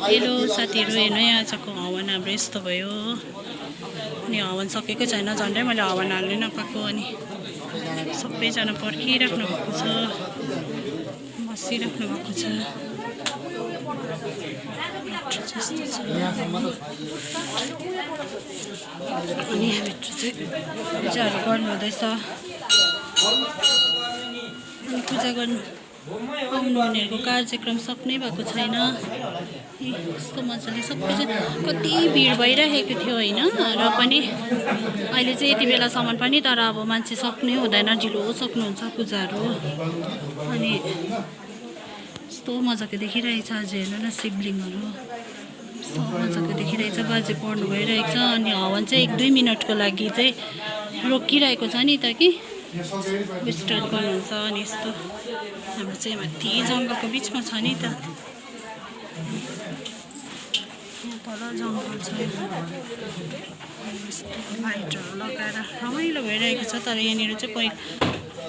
Hello साथीहरू, हेर्नु है आजको हवन हाम्रो यस्तो भयो। अनि हवन सकेकै छैन, झन्डै मैले हवन हाल्नै नपाएको। अनि सबैजना पर्खिराख्नु भएको छ, बसिराख्नु भएको छ। अनि यहाँभित्र चाहिँ पूजाहरू गर्नु हुँदैछ। अनि पूजा गर्नु आउनु हुनेहरूको कार्यक्रम सक्नै भएको छैन। यस्तो मजाले सबैजना कति भिड भइरहेको थियो होइन, र पनि अहिले चाहिँ यति बेलासम्म पनि, तर अब मान्छे सक्नै हुँदैन, ढिलो सक्नुहुन्छ पूजाहरू। अनि यस्तो मजाको देखिरहेछ। आज हेर्नु न, शिवलिङ्गहरू यस्तो मजाको देखिरहेछ। बाजे पढ्नु भइरहेको छ। अनि हवन चाहिँ 1-2 मिनटको लागि चाहिँ रोकिरहेको छ नि त, कि स्टार्ट गर्नुहुन्छ। अनि यस्तो हाम्रो चाहिँ माथि जङ्गलको बिचमा छ नि त, यहाँ तल जङ्गल छ। यस्तो लाइटहरू लगाएर रमाइलो भइरहेको छ। तर यहाँनिर चाहिँ पहिला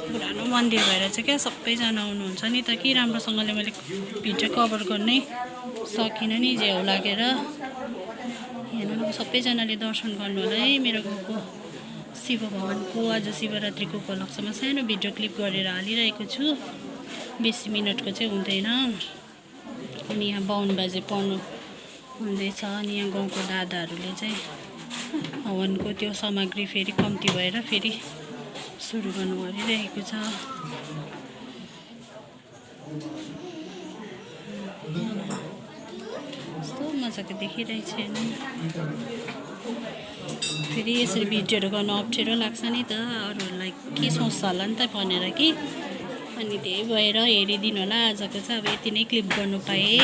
पुरानो मन्दिर भएर चाहिँ क्या सबैजना आउनुहुन्छ नि त, कि राम्रोसँगले मैले भिडियो कभर गर्नै सकिनँ नि, झ्याउ लागेर। हेर्नु न, सबैजनाले दर्शन गर्नु होला है। मेरो गाउँको शिव भगवानको आज शिवरात्रिको उपलक्ष्यमा सानो भिडियो क्लिप गरेर हालिरहेको छु। बेसी मिनटको चाहिँ हुँदैन। अनि यहाँ बाहुन बाजे पढ्नु हुँदैछ। अनि यहाँ गाउँको दादाहरूले चाहिँ हवनको त्यो सामग्री फेरि कम्ती भएर फेरि सुरु गर्नु गरिरहेको छ। कस्तो मजाको देखिरहेछ नि। फेरि यसरी भिडियोहरू गर्नु अप्ठ्यारो लाग्छ नि त, अरूहरूलाई के सोच्छ होला नि त भनेर कि। अनि त्यही भएर हेरिदिनु होला। आजको चाहिँ अब यति नै क्लिप गर्नु पाएँ।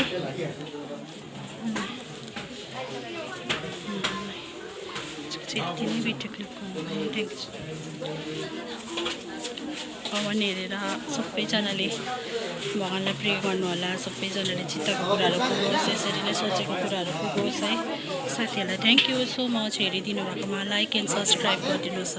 यति नै भिडियो क्लिप गर्नु पाइरहेको छु। हवन हेरेर सबैजनाले भगवान्लाई प्रे गर्नु होला। सबैजनाले चित्तको कुराहरू पुगोस्, यसरी नै सोचेको कुराहरू पुगोस् है। साथीहरूलाई थ्याङ्क यू सो मच हेरिदिनु भएकोमा। लाइक एन्ड सब्सक्राइब गरिदिनुहोस् होला।